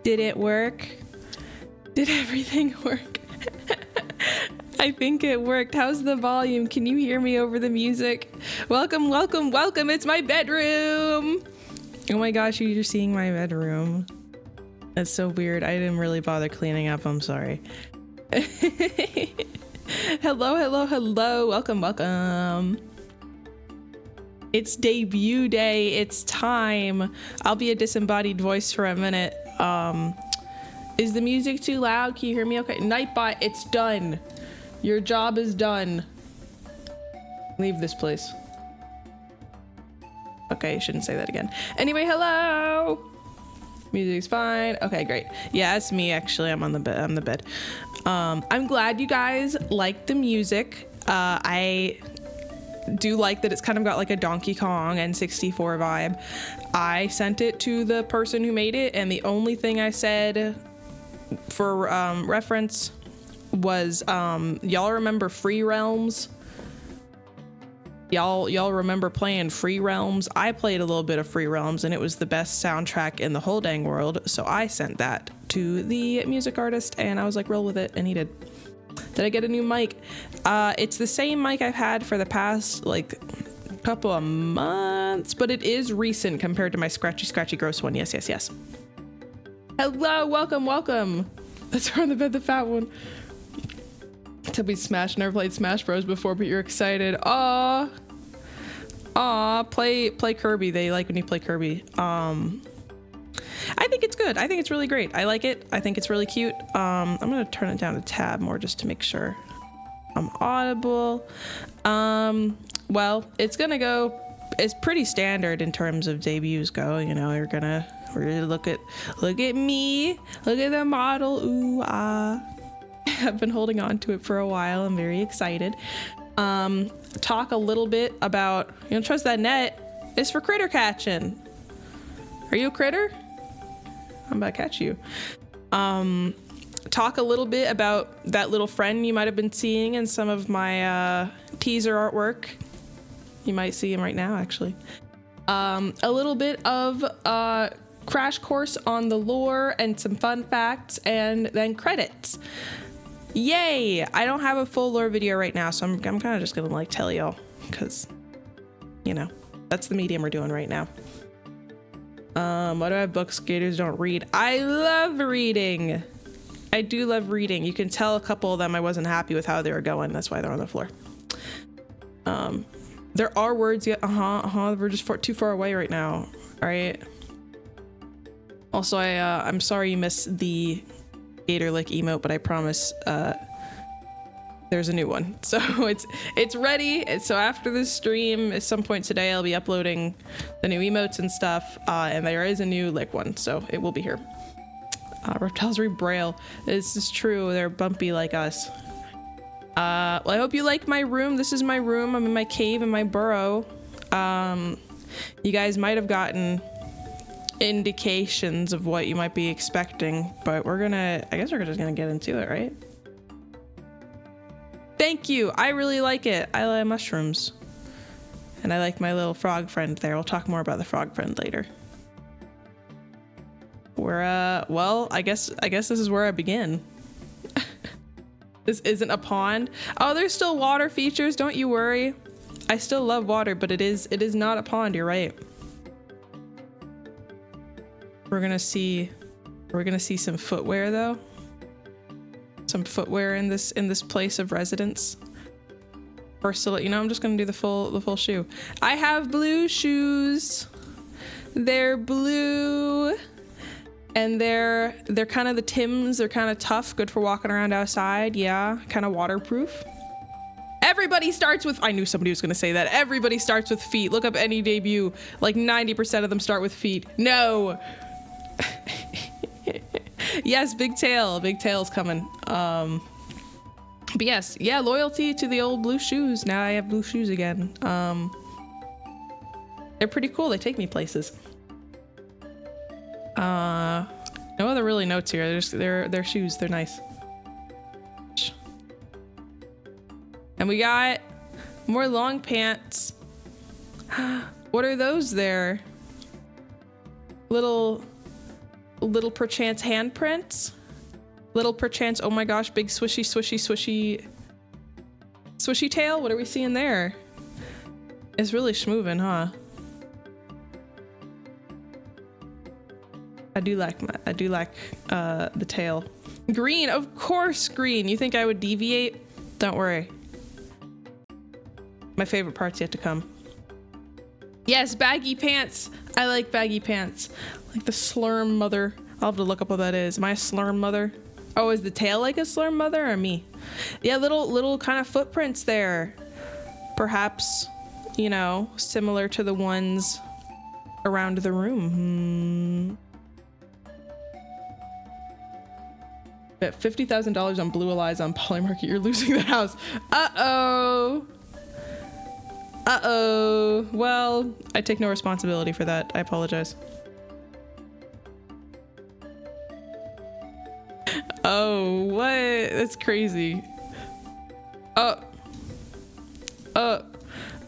Did it work? Did everything work? I think it worked. How's the volume? Can you hear me over the music? Welcome, welcome, welcome. It's my bedroom. Oh my gosh, you're seeing my bedroom. That's so weird. I didn't really bother cleaning up. I'm sorry. Hello, hello, hello. Welcome, welcome. It's debut day. It's time. I'll be a disembodied voice for a minute. Is the music too loud? Can you hear me okay? Nightbot, it's done. Your job is done. Leave this place. Okay, shouldn't say that again. Anyway, hello. Music's fine. Okay, great. Yeah, it's me actually. I'm on the bed. I'm glad you guys like the music. I do like that it's kind of got like a Donkey Kong N64 vibe. I sent it to the person who made it, and the only thing I said for reference was y'all remember Free Realms? Y'all remember playing Free Realms? I played a little bit of Free Realms and it was the best soundtrack in the whole dang world, so I sent that to the music artist and I was like, roll with it, and he did. Did I get a new mic? It's the same mic I've had for the past like couple of months, but it is recent compared to my scratchy gross one. Yes. Hello, welcome. Let's throw on the bed the fat one. To be Smash, never played Smash Bros before, but you're excited. Aw, play Kirby. They like when you play Kirby. I think it's good. I think it's really great. I like it. I think it's really cute. I'm gonna turn it down a tab more just to make sure I'm audible. Well, it's pretty standard in terms of debuts go. You know, we're gonna look at me, look at the model. Ooh, ah. I've been holding on to it for a while. I'm very excited. Talk a little bit about, trust that net is for critter catching. Are you a critter? I'm about to catch you. Talk a little bit about that little friend you might have been seeing in some of my teaser artwork. You might see him right now, actually. A little bit of crash course on the lore and some fun facts, and then credits. Yay! I don't have a full lore video right now, so I'm kind of just gonna tell y'all, because that's the medium we're doing right now. Why do I have books gators don't read? I love reading. I do love reading. You can tell a couple of them I wasn't happy with how they were going. That's why they're on the floor. There are words yet. We're just too far away right now. All right. Also, I'm sorry you missed the gator lick emote, but I promise there's a new one. So it's ready. So after this stream, at some point today, I'll be uploading the new emotes and stuff. And there is a new lick one, so it will be here. Reptiles read Braille. This is true. They're bumpy like us. Well, I hope you like my room. This is my room. I'm in my cave in my burrow. You guys might have gotten indications of what you might be expecting, but I guess we're just gonna get into it, right? Thank you. I really like it. I like mushrooms, and I like my little frog friend there. We'll talk more about the frog friend later. Well, I guess this is where I begin. This isn't a pond. Oh, there's still water features. Don't you worry. I still love water, but it is not a pond. You're right. We're gonna see some footwear though. Some footwear in this place of residence. First, to let you know, I'm just gonna do the full shoe. I have blue shoes. They're blue, and they're kind of the Tims. They're kind of tough, good for walking around outside. Yeah, kind of waterproof. Everybody starts with, I knew somebody was gonna say that. Everybody starts with feet. Look up any debut. Like 90% of them start with feet. No. Yes, big tail's coming. But yes, yeah, loyalty to the old blue shoes. Now I have blue shoes again. They're pretty cool. They take me places. No other really notes here. They're shoes. They're nice. And we got more long pants. What are those there? Little Little perchance handprints. Little perchance, oh my gosh, big swishy, swishy, swishy, swishy tail. What are we seeing there? It's really schmovin', huh? I do like the tail. Green, of course, green. You think I would deviate? Don't worry. My favorite part's yet to come. Yes, baggy pants. I like baggy pants. Like the slurm mother. I'll have to look up what that is. Am I a slurm mother? Oh, is the tail like a slurm mother or me? Yeah, little kind of footprints there. Perhaps, you know, similar to the ones around the room. Bet $50,000 on blue Aliza on Polymarket. You're losing the house. Uh-oh. Uh-oh. Well, I take no responsibility for that. I apologize. Oh, what? That's crazy. It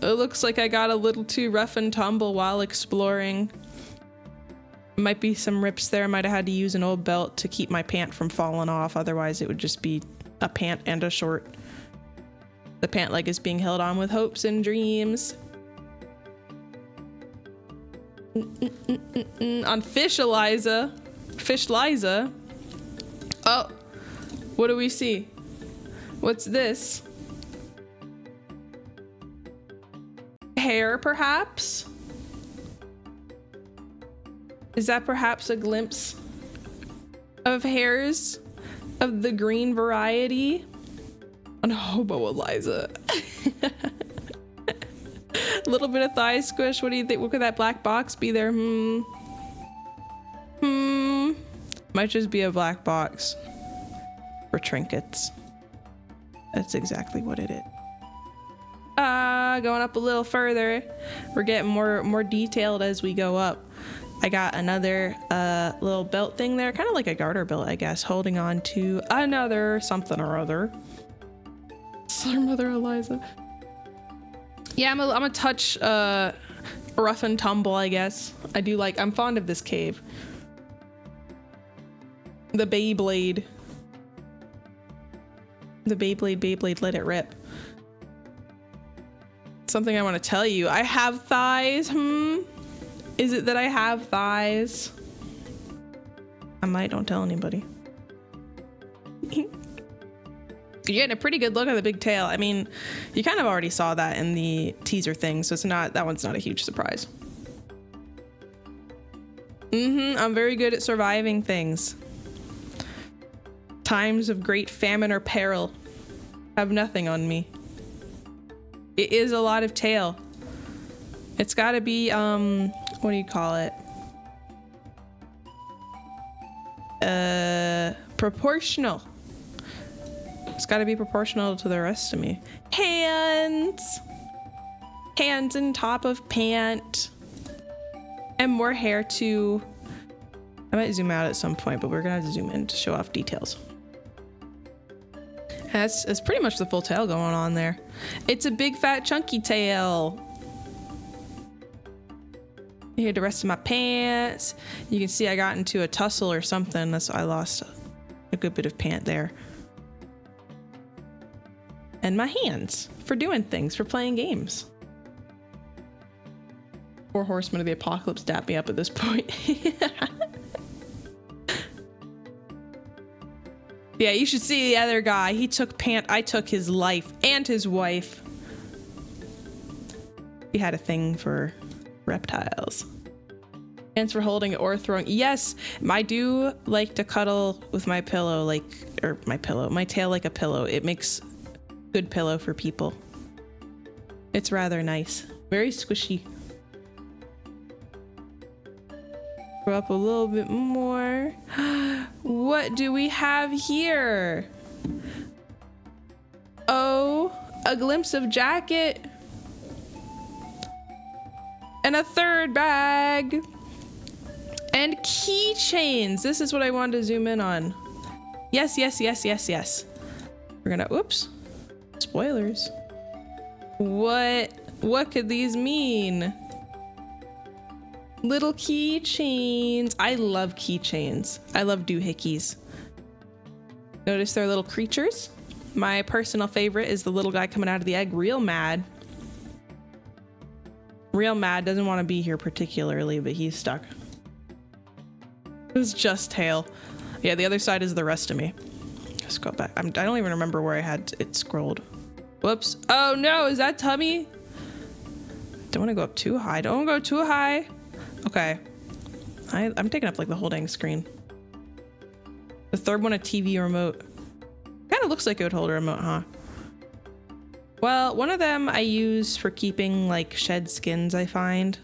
looks like I got a little too rough and tumble while exploring. Might be some rips there. Might have had to use an old belt to keep my pant from falling off. Otherwise, it would just be a pant and a short. The pant leg is being held on with hopes and dreams. On Fish Aliza. Fish Liza. Oh, what do we see? What's this? Hair, perhaps? Is that perhaps a glimpse of hairs of the green variety? On Hobo Aliza. A little bit of thigh squish. What do you think? What could that black box be there? Might just be a black box for trinkets. That's exactly what it is. Going up a little further. We're getting more detailed as we go up. I got another little belt thing there, kind of like a garter belt, I guess, holding on to another something or other. Slur Mother Aliza. Yeah, I'm a touch rough and tumble, I guess. I'm fond of this cave. The Beyblade. The Beyblade, let it rip. Something I want to tell you. I have thighs, Is it that I have thighs? I might, don't tell anybody. You're getting a pretty good look at the big tail. I mean, you kind of already saw that in the teaser thing, so that one's not a huge surprise. I'm very good at surviving things. Times of great famine or peril have nothing on me. It is a lot of tail. It's gotta be, what do you call it? Proportional. It's gotta be proportional to the rest of me. Hands on top of pant. And more hair too. I might zoom out at some point, but we're gonna have to zoom in to show off details. That's pretty much the full tail going on there. It's a big fat chunky tail. Here the rest of my pants. You can see I got into a tussle or something. That's why I lost a good bit of pant there. And my hands for doing things, for playing games. 4 Horsemen of the Apocalypse dap me up at this point. Yeah, you should see the other guy. He took pant. I took his life and his wife. He had a thing for reptiles. Hands for holding or throwing. Yes, I do like to cuddle with my pillow, my tail like a pillow. It makes good pillow for people. It's rather nice. Very squishy. Go up a little bit more. What do we have here? Oh, a glimpse of jacket. And a third bag. And keychains. This is what I wanted to zoom in on. Yes. We're gonna, oops. Spoilers. What could these mean? Little keychains. I love keychains. I love doohickeys. Notice they're little creatures. My personal favorite is the little guy coming out of the egg. Real mad. Real mad. Doesn't want to be here particularly, but he's stuck. It's just tail. Yeah, the other side is the rest of me. Let's go back. I don't even remember where I had it scrolled. Whoops. Oh no, is that tummy? Don't want to go up too high. Don't go too high. Okay. I'm taking up like the whole dang screen. The third one, a TV remote. Kind of looks like it would hold a remote, huh? Well, one of them I use for keeping like shed skins, I find.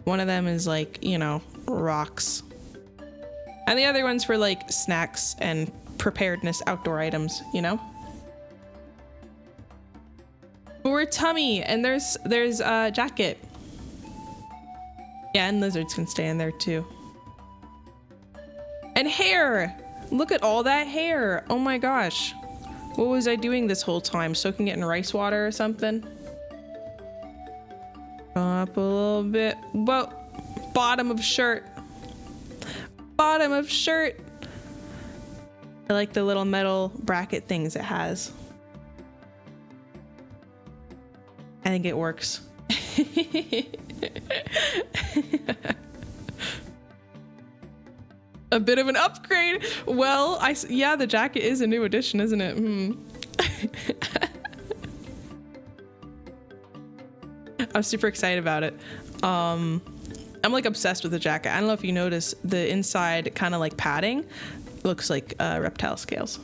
One of them is like, you know, rocks. And the other one's for like snacks and preparedness outdoor items, you know? But we're tummy and there's a jacket. Yeah, and lizards can stay in there too. And hair! Look at all that hair. Oh my gosh. What was I doing this whole time? Soaking it in rice water or something? Up a little bit. Whoa. Bottom of shirt. Bottom of shirt. I like the little metal bracket things it has. I think it works. A bit of an upgrade. Well, yeah, the jacket is a new addition, isn't it? I'm super excited about it. I'm like obsessed with the jacket. I don't know if you notice the inside kind of like padding looks like reptile scales,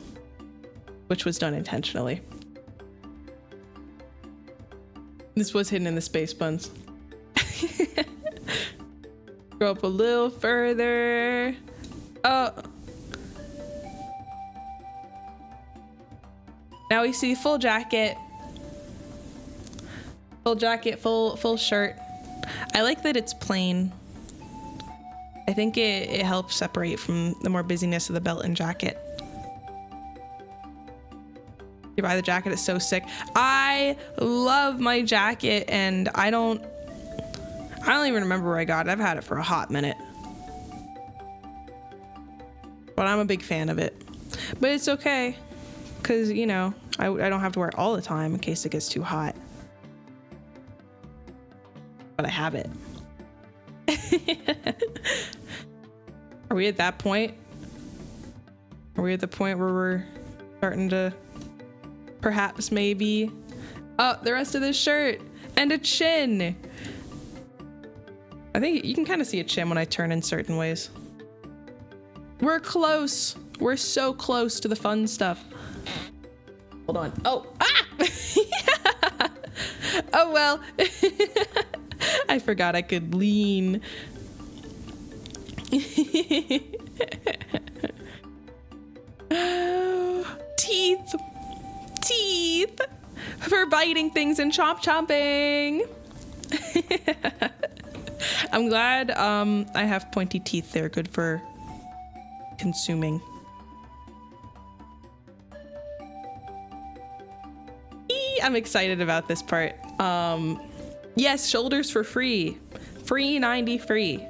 which was done intentionally. This was hidden in the space buns. Go up a little further. Oh. Now we see full jacket. Full jacket, full shirt. I like that it's plain. I think it helps separate from the more busyness of the belt and jacket. You buy the jacket, it's so sick. I love my jacket and I don't even remember where I got it. I've had it for a hot minute. But I'm a big fan of it. But it's okay. Cause you know, I don't have to wear it all the time in case it gets too hot. But I have it. Are we at that point? Are we at the point where we're starting to perhaps maybe? Oh, the rest of this shirt and a chin. I think you can kind of see a chin when I turn in certain ways. We're close. We're so close to the fun stuff. Hold on. Oh, ah! Oh, well. I forgot I could lean. Teeth. Teeth. For biting things and chomping. I'm glad I have pointy teeth. They're good for consuming. I'm excited about this part. Yes, shoulders for free. Free 90 free.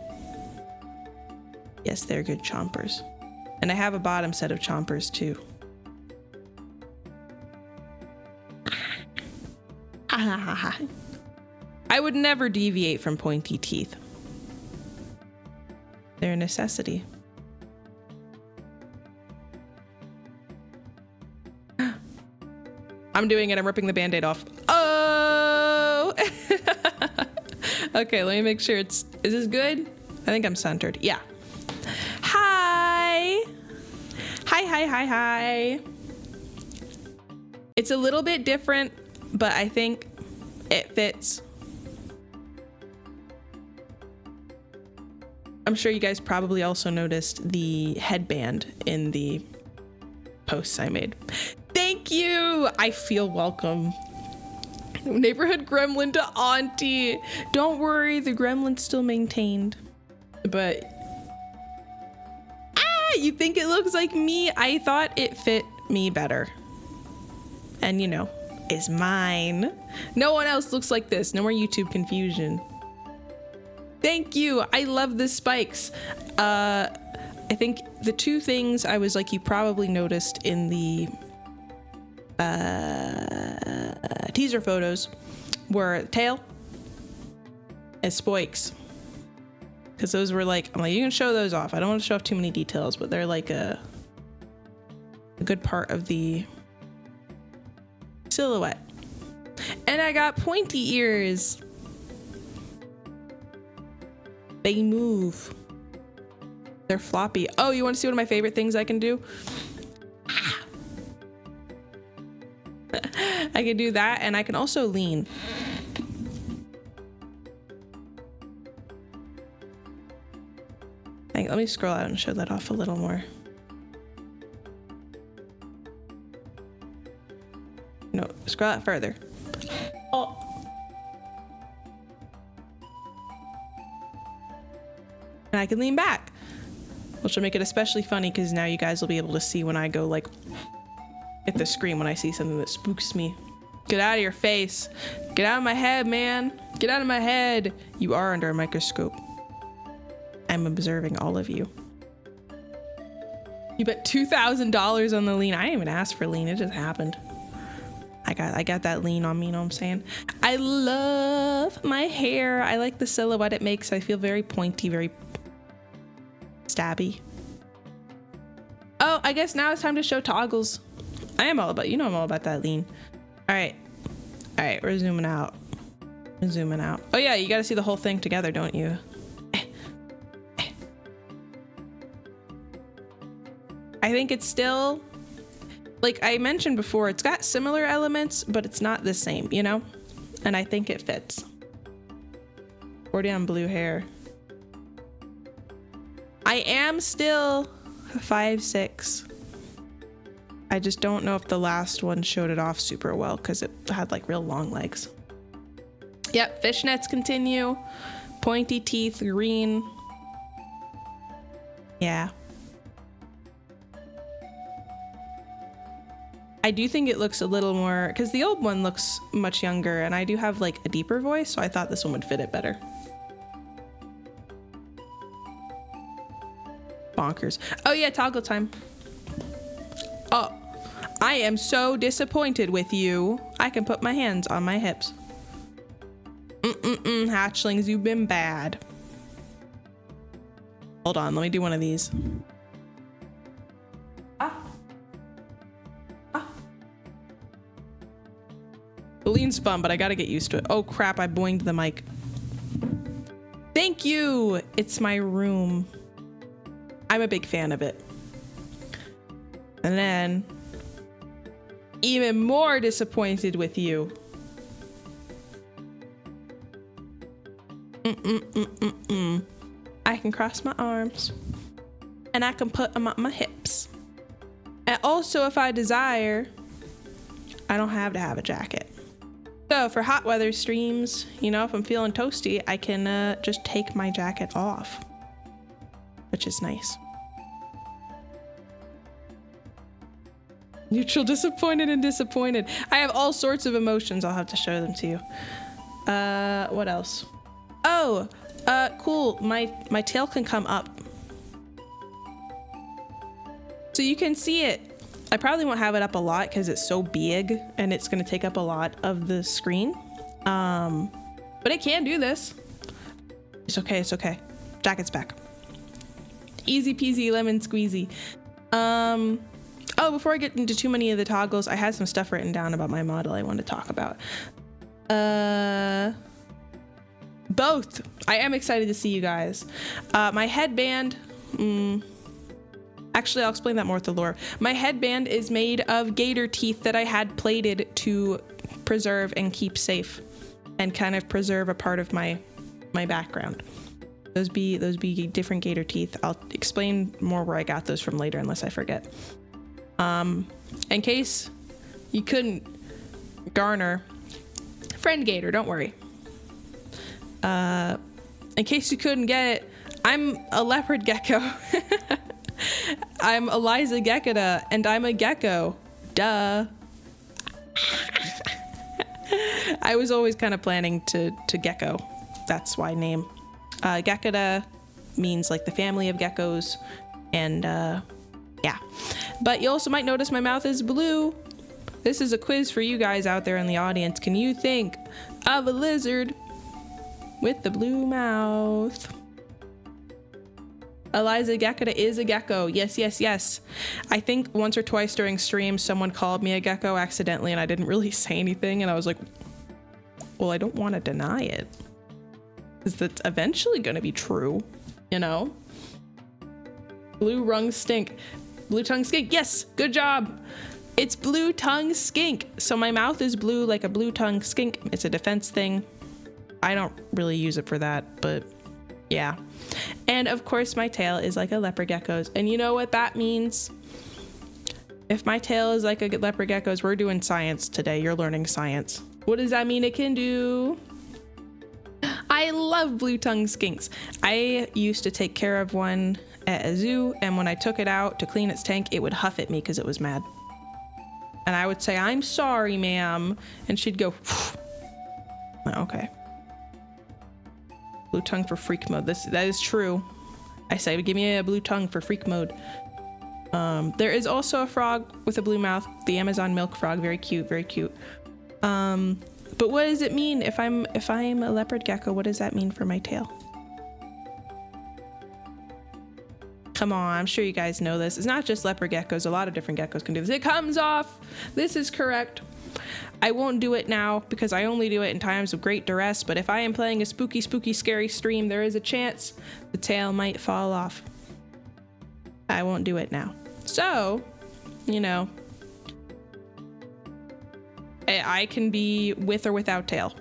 Yes, they're good chompers. And I have a bottom set of chompers too. I would never deviate from pointy teeth. They're a necessity. I'm doing it. I'm ripping the band-aid off. Oh! Okay, let me make sure is this good? I think I'm centered. Yeah. Hi. Hi. It's a little bit different, but I think it fits. I'm sure you guys probably also noticed the headband in the posts I made. Thank you. I feel welcome. Neighborhood gremlin to auntie. Don't worry, the gremlin's still maintained. But you think it looks like me? I thought it fit me better. And you know, it's mine. No one else looks like this. No more YouTube confusion. Thank you. I love the spikes. I think the two things I was like, you probably noticed in the teaser photos were tail and spikes. Because those were like, I'm like, you can show those off. I don't want to show off too many details, but they're like a good part of the silhouette. And I got pointy ears. They move. They're floppy. Oh, you want to see one of my favorite things I can do? I can do that, and I can also lean. Let me scroll out and show that off a little more. No, scroll out further. Oh. And I can lean back, which will make it especially funny because now you guys will be able to see when I go like at the screen when I see something that spooks me. Get out of your face. Get out of my head, man. Get out of my head. You are under a microscope. I'm observing all of you. You bet $2,000 on the lean. I didn't even ask for lean. It just happened. I got that lean on me, you know what I'm saying? I love my hair. I like the silhouette it makes. I feel very pointy, very stabby. Oh, I guess now it's time to show toggles. I'm all about that lean. All right, we're zooming out. We're zooming out. Oh yeah, you got to see the whole thing together, don't you? I think it's still, like I mentioned before, it's got similar elements, but it's not the same, you know? And I think it fits. 40 on blue hair. I am still 5'6". I just don't know if the last one showed it off super well because it had like real long legs. Yep, fishnets continue. Pointy teeth, green. Yeah. I do think it looks a little more, because the old one looks much younger and I do have like a deeper voice, so I thought this one would fit it better. Bonkers. Oh yeah, toggle time. Oh, I am so disappointed with you. I can put my hands on my hips. Hatchlings, you've been bad. Hold on, let me do one of these. The lean's fun, but I gotta get used to it. Oh crap, I boinged the mic. Thank you! It's my room. I'm a big fan of it. And then, even more disappointed with you. I can cross my arms. And I can put them on my hips. And also, if I desire, I don't have to have a jacket. So for hot weather streams, you know, if I'm feeling toasty, I can just take my jacket off, which is nice. Neutral, disappointed, and disappointed. I have all sorts of emotions. I'll have to show them to you. What else? Oh, cool. My tail can come up. So you can see it. I probably won't have it up a lot because it's so big and it's going to take up a lot of the screen. But it can do this. It's okay. It's okay. Jacket's back. Easy peasy lemon squeezy. Oh, before I get into too many of the toggles, I had some stuff written down about my model I want to talk about. Both. I am excited to see you guys. My headband. Actually, I'll explain that more with the lore. My headband is made of gator teeth that I had plated to preserve and keep safe and kind of preserve a part of my background. Those be different gator teeth. I'll explain more where I got those from later unless I forget. In case you couldn't garner, friend gator, don't worry. In case you couldn't get it, I'm a leopard gecko. I'm Aliza Gekkota, and I'm a gecko. Duh. I was always kind of planning to gecko. That's why name. Gekkota means like the family of geckos, and yeah. But you also might notice my mouth is blue. This is a quiz for you guys out there in the audience. Can you think of a lizard with the blue mouth? Aliza Gekkota is a gecko. Yes, yes, yes. I think once or twice during stream, someone called me a gecko accidentally, and I didn't really say anything, and I was like, well, I don't want to deny it, because that's eventually going to be true, you know? Blue tongue skink. Blue tongue skink. Yes, good job. It's blue tongue skink. So my mouth is blue like a blue tongue skink. It's a defense thing. I don't really use it for that, but yeah. And of course my tail is like a leopard gecko's. And you know what that means? If my tail is like a leopard gecko's, we're doing science today. You're learning science. What does that mean it can do? I love blue tongue skinks. I used to take care of one at a zoo, and when I took it out to clean its tank, it would huff at me because it was mad. And I would say, I'm sorry, ma'am. And she'd go, okay. Blue tongue for freak mode. That is true. I say, give me a blue tongue for freak mode. There is also a frog with a blue mouth, the Amazon milk frog. Very cute, very cute. But what does it mean if I'm a leopard gecko? What does that mean for my tail? Come on, I'm sure you guys know this. It's not just leopard geckos. A lot of different geckos can do this. It comes off. This is correct. I won't do it now because I only do it in times of great duress. But if I am playing a spooky, spooky, scary stream, there is a chance the tail might fall off. I won't do it now. So, you know, I can be with or without tail,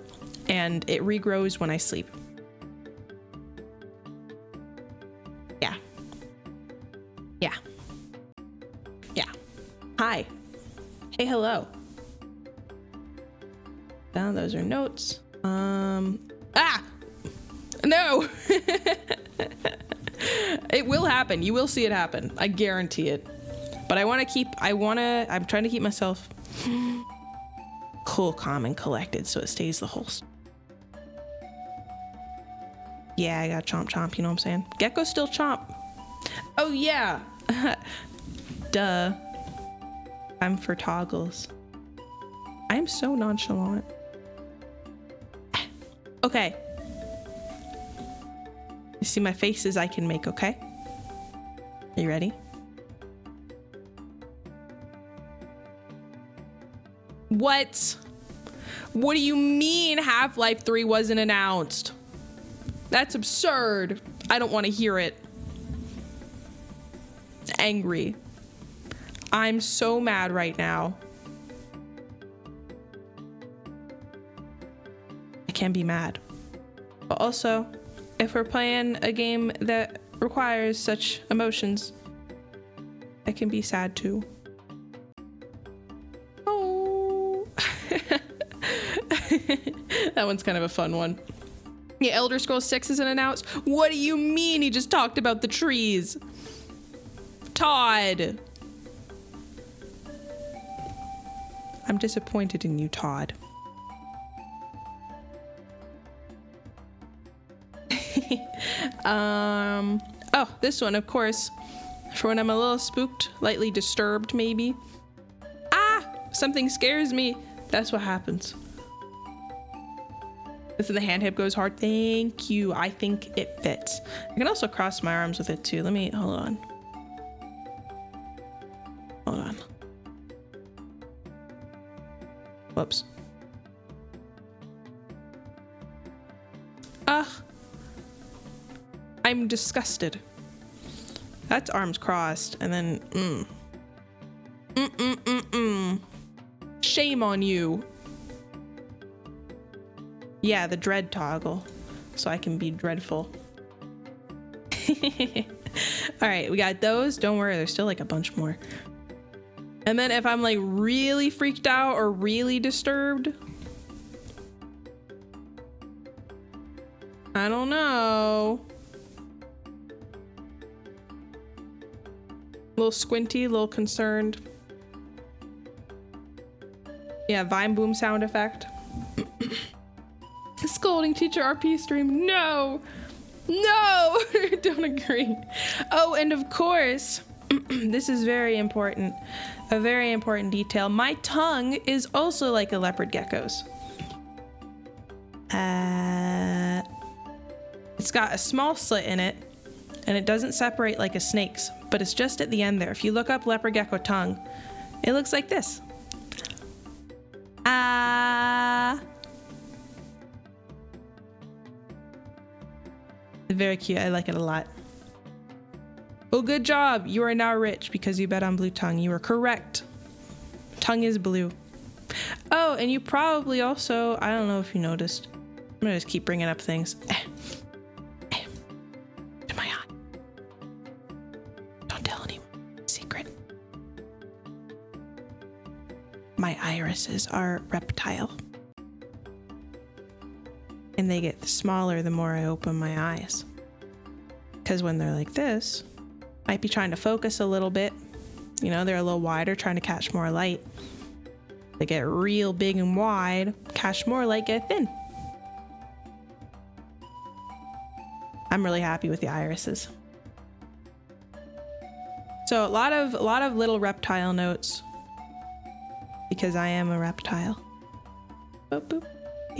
and it regrows when I sleep. Yeah. Yeah. Yeah. Hi. Hey, hello. Now those are notes. No. It will happen. You will see it happen. I guarantee it. But I'm trying to keep myself cool, calm, and collected so it stays the whole Yeah, I got chomp chomp, you know what I'm saying? Geckos still chomp. Oh yeah. Duh. I'm for toggles. I'm so nonchalant. Okay. You see my faces I can make, okay? Are you ready? What? What do you mean Half-Life 3 wasn't announced? That's absurd. I don't want to hear it. Angry. I'm so mad right now. I can't be mad. But also, if we're playing a game that requires such emotions, I can be sad too. Oh. That one's kind of a fun one. Yeah, Elder Scrolls 6 isn't announced. What do you mean he just talked about the trees? Todd. I'm disappointed in you, Todd. Oh, this one, of course, for when I'm a little spooked, lightly disturbed, maybe. Ah, something scares me. That's what happens. This is the hand hip goes hard. Thank you. I think it fits. I can also cross my arms with it too. Hold on. Hold on. Whoops. Ugh. I'm disgusted. That's arms crossed, and then Shame on you. Yeah, the dread toggle, so I can be dreadful. All right, we got those. Don't worry, there's still like a bunch more. And then if I'm like really freaked out or really disturbed, I don't know. A little squinty, a little concerned. Yeah, Vine Boom sound effect. Scolding teacher RP stream. No. No, don't agree. Oh, and of course, this is very important. A very important detail. My tongue is also like a leopard gecko's. It's got a small slit in it, and it doesn't separate like a snake's, but it's just at the end there. If you look up leopard gecko tongue, it looks like this. Very cute. I like it a lot. Oh, good job. You are now rich because you bet on blue tongue. You are correct. Tongue is blue. Oh, and you probably also, I don't know if you noticed. I'm gonna just keep bringing up things. To my eye. Don't tell anyone. Secret. My irises are reptile. And they get smaller the more I open my eyes. Because when they're like this, might be trying to focus a little bit. You know, they're a little wider, trying to catch more light. They get real big and wide, catch more light, get thin. I'm really happy with the irises. So a lot of little reptile notes because I am a reptile. Boop, boop.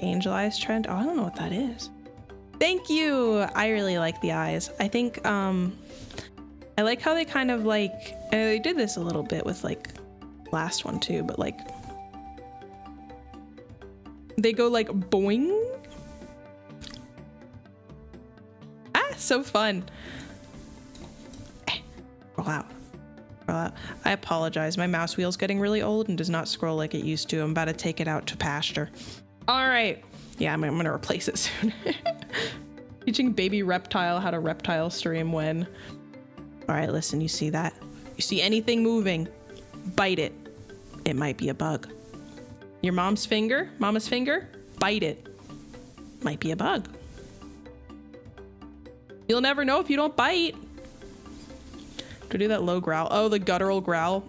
Angel eyes trend. Oh, I don't know what that is. Thank you. I really like the eyes. I think I like how they kind of like, and they did this a little bit with like last one too, but like they go like boing. So fun. Roll out. Roll out. I apologize. My mouse wheel's getting really old and does not scroll like it used to. I'm about to take it out to pasture. All right. Yeah, I'm gonna replace it soon. Teaching baby reptile how to reptile stream when. All right, listen, you see that? You see anything moving, bite it. It might be a bug. Your mama's finger, bite it. Might be a bug. You'll never know if you don't bite. To do that low growl. Oh, the guttural growl.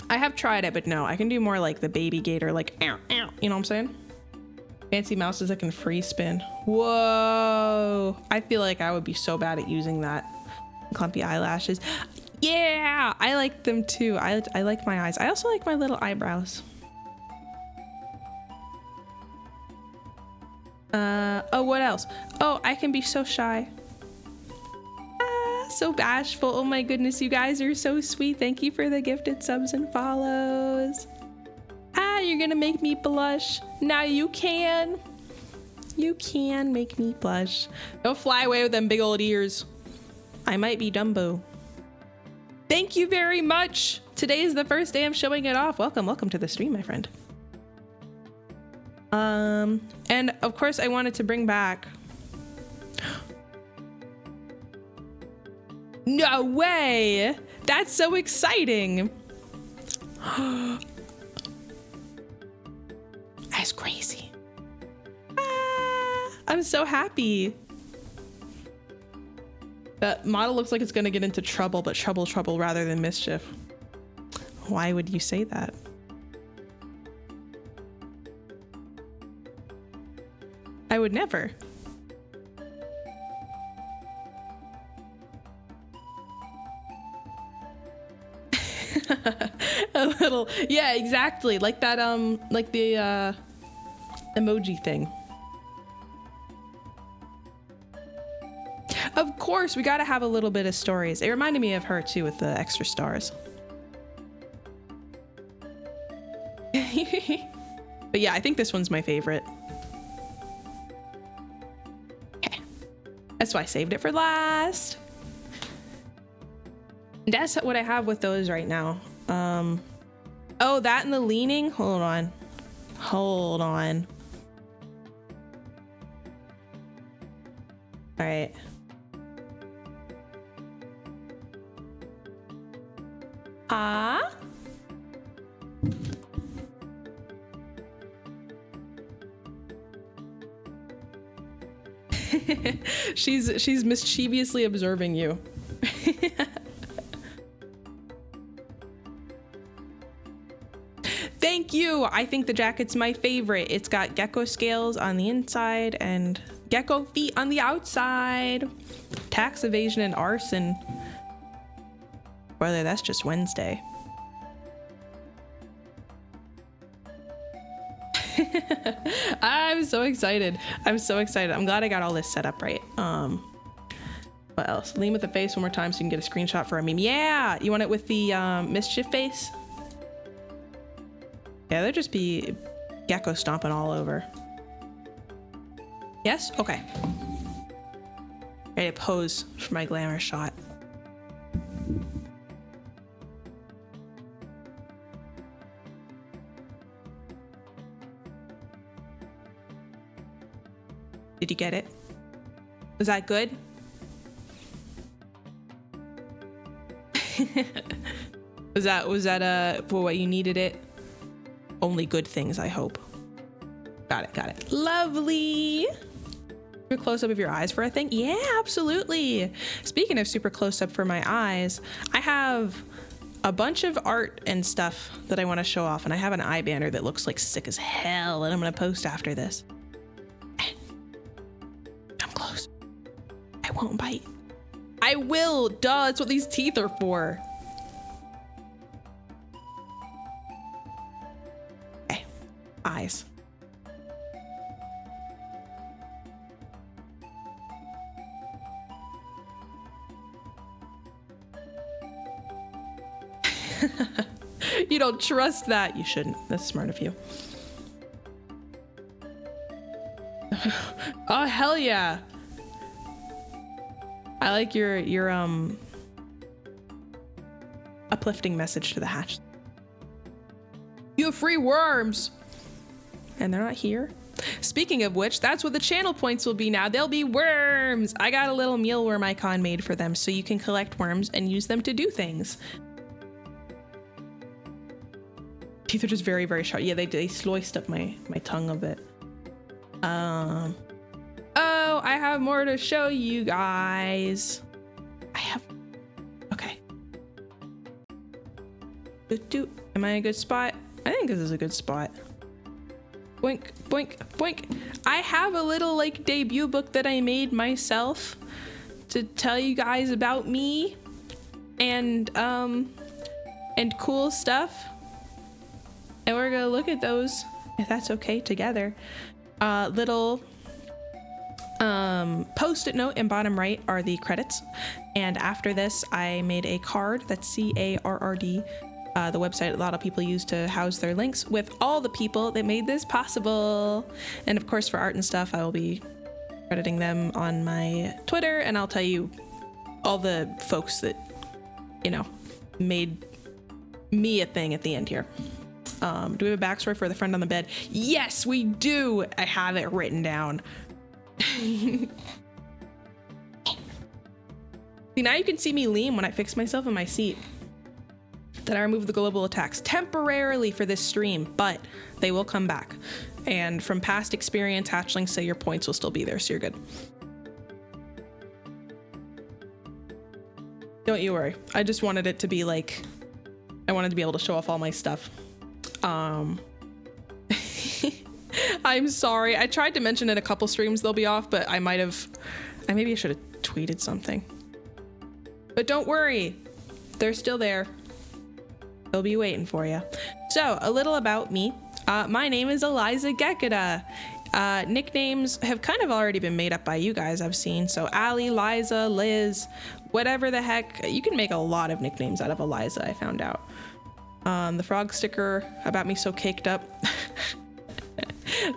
I have tried it, but no, I can do more like the baby gator, like, ow, ow, you know what I'm saying? Fancy mouses that can free spin. Whoa. I feel like I would be so bad at using that. Clumpy eyelashes. Yeah, I like them too. I like my eyes. I also like my little eyebrows. Oh, what else? Oh, I can be so shy. So bashful. Oh my goodness, you guys are so sweet. Thank you for the gifted subs and follows. You're gonna make me blush. Now you can. You can make me blush. Don't fly away with them big old ears. I might be Dumbo. Thank you very much. Today is the first day I'm showing it off. Welcome to the stream, my friend. And of course I wanted to bring back. No way! That's so exciting! That's crazy. I'm so happy. That model looks like it's gonna get into trouble, but trouble rather than mischief. Why would you say that? I would never. A little, yeah, exactly, like that like the emoji thing. Of course, we gotta have a little bit of stories. It reminded me of her too with the extra stars. But yeah, I think this one's my favorite. Okay. That's why I saved it for last. That's what I have with those right now. Oh, that and the leaning. Hold on. All right. She's mischievously observing you. Thank you. I think the jacket's my favorite. It's got gecko scales on the inside and Gecko feet on the outside. Tax evasion and arson. Brother, that's just Wednesday. I'm so excited. I'm so excited. I'm glad I got all this set up right. What else? Lean with the face one more time so you can get a screenshot for a meme. Yeah! You want it with the mischief face? Yeah, there'd just be gecko stomping all over. Yes? Okay. Ready to pose for my glamour shot. Did you get it? Was that good? was that for what you needed it? Only good things, I hope. Got it. Lovely. Super close up of your eyes for a thing? Yeah, absolutely. Speaking of super close up for my eyes, I have a bunch of art and stuff that I want to show off, and I have an eye banner that looks like sick as hell, and I'm gonna post after this. I'm close. I won't bite. I will. Duh, that's what these teeth are for. Okay. Eyes. You don't trust that. You shouldn't. That's smart of you. Oh, hell yeah. I like your uplifting message to the hatch. You have free worms. And they're not here. Speaking of which, that's what the channel points will be now. They'll be worms. I got a little mealworm icon made for them so you can collect worms and use them to do things. Teeth are just very, very sharp. Yeah, they sliced up my tongue a bit. Oh, I have more to show you guys. Okay. Am I in a good spot? I think this is a good spot. Boink, boink, boink. I have a little like debut book that I made myself to tell you guys about me and cool stuff. And we're gonna look at those, if that's okay, together. Little post-it note in bottom right are the credits. And after this, I made a card, that's CARRD, the website a lot of people use to house their links, with all the people that made this possible. And of course, for art and stuff, I will be crediting them on my Twitter, and I'll tell you all the folks that, you know, made me a thing at the end here. Do we have a backstory for the friend on the bed? Yes, we do. I have it written down. See, now you can see me lean when I fix myself in my seat. Then I removed the global attacks temporarily for this stream, but they will come back. And from past experience, hatchlings say your points will still be there, so you're good. Don't you worry. I just wanted it to be like, I wanted to be able to show off all my stuff. I'm sorry. I tried to mention in a couple streams they'll be off, but maybe I should have tweeted something. But don't worry. They're still there. They'll be waiting for you. So, a little about me. My name is Aliza Gekkota. Nicknames have kind of already been made up by you guys, I've seen. So, Ali, Liza, Liz, whatever the heck. You can make a lot of nicknames out of Aliza, I found out. The frog sticker about me so caked up.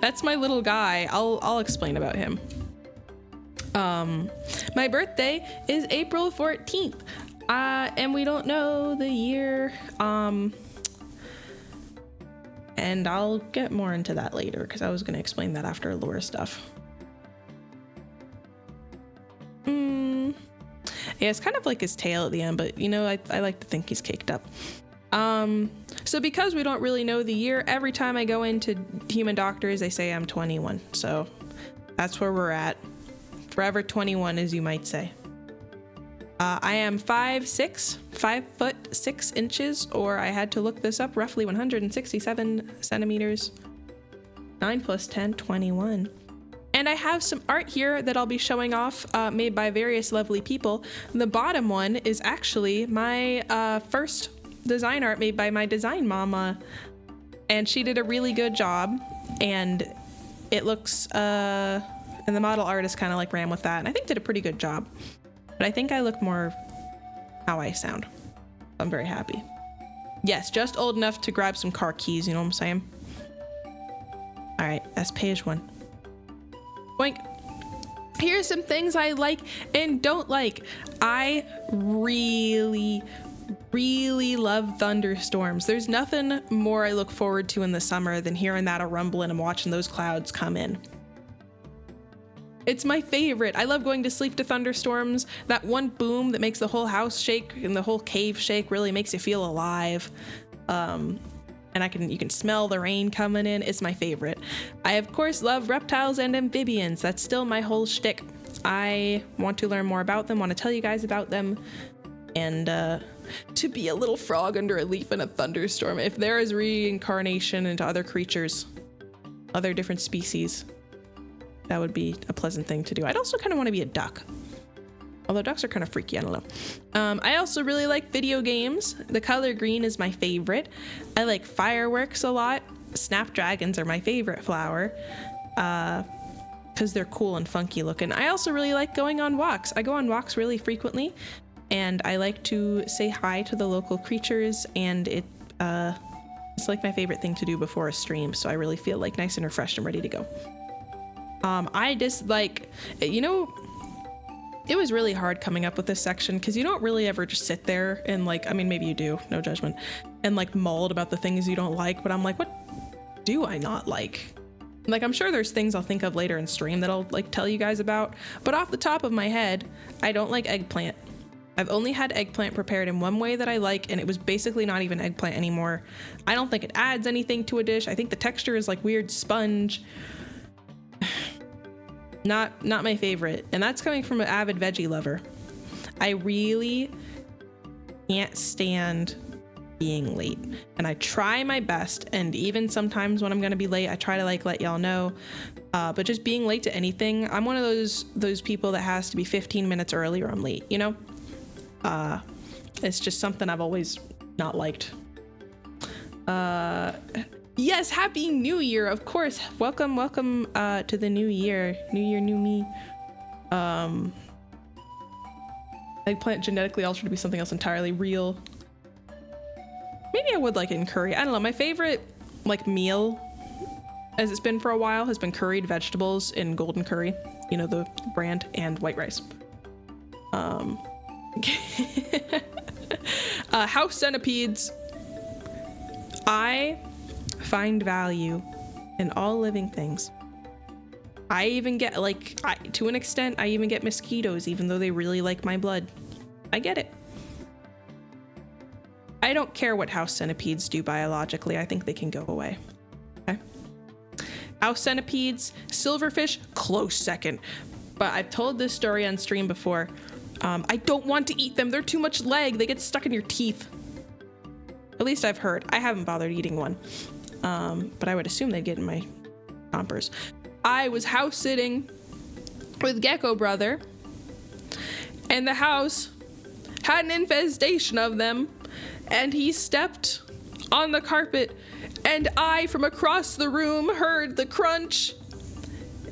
That's my little guy. I'll explain about him. My birthday is April 14th. And we don't know the year. And I'll get more into that later because I was going to explain that after lore stuff. Yeah, it's kind of like his tail at the end, but you know, I like to think he's caked up. So because we don't really know the year, every time I go into human doctors, they say I'm 21. So that's where we're at. Forever 21, as you might say. I am 5'6", 5'6", or I had to look this up, roughly 167 centimeters. 9 plus 10, 21. And I have some art here that I'll be showing off, made by various lovely people. The bottom one is actually my first design art made by my design mama. And she did a really good job. And it looks, and the model artist kind of like ran with that. And I think did a pretty good job. But I think I look more how I sound. I'm very happy. Yes, just old enough to grab some car keys, you know what I'm saying? All right, that's page 1. Boink. Here's some things I like and don't like. I really love thunderstorms. There's nothing more I look forward to in the summer than hearing that a rumbling and watching those clouds come in. It's my favorite. I love going to sleep to thunderstorms. That one boom that makes the whole house shake and the whole cave shake really makes you feel alive. And you can smell the rain coming in. It's my favorite. I of course love reptiles and amphibians. That's still my whole shtick. I want to learn more about them, want to tell you guys about them, and to be a little frog under a leaf in a thunderstorm. If there is reincarnation into other creatures, other different species, that would be a pleasant thing to do. I'd also kind of want to be a duck. Although ducks are kind of freaky, I don't know. I also really like video games. The color green is my favorite. I like fireworks a lot. Snapdragons are my favorite flower because they're cool and funky looking. I also really like going on walks. I go on walks really frequently, and I like to say hi to the local creatures, and it's like my favorite thing to do before a stream, so I really feel like nice and refreshed and ready to go. I just like, you know, it was really hard coming up with this section because you don't really ever just sit there and like, I mean, maybe you do, no judgment, and like mull about the things you don't like, but I'm like, what do I not like? Like, I'm sure there's things I'll think of later in stream that I'll like tell you guys about, but off the top of my head, I don't like eggplant. I've only had eggplant prepared in one way that I like, and it was basically not even eggplant anymore. I don't think it adds anything to a dish. I think the texture is like weird sponge. Not my favorite, and that's coming from an avid veggie lover. I really can't stand being late, and I try my best, and even sometimes when I'm gonna be late, I try to like let y'all know, but just being late to anything, I'm one of those people that has to be 15 minutes early or I'm late, you know? It's just something I've always not liked. Yes, Happy New Year, of course. Welcome to the new year. New year, new me. Eggplant genetically altered to be something else entirely real. Maybe I would like it in curry. I don't know. My favorite like meal, as it's been for a while, has been curried vegetables in golden curry. You know, the brand, and white rice. House centipedes. I find value in all living things. I even get to an extent, I even get mosquitoes, even though they really like my blood. I get it. I don't care what house centipedes do biologically. I think they can go away. Okay. House centipedes, silverfish, close second. But I've told this story on stream before. I don't want to eat them. They're too much leg. They get stuck in your teeth. At least I've heard. I haven't bothered eating one. But I would assume they'd get in my chompers. I was house sitting with Gecko Brother, and the house had an infestation of them, and he stepped on the carpet, and I, from across the room, heard the crunch,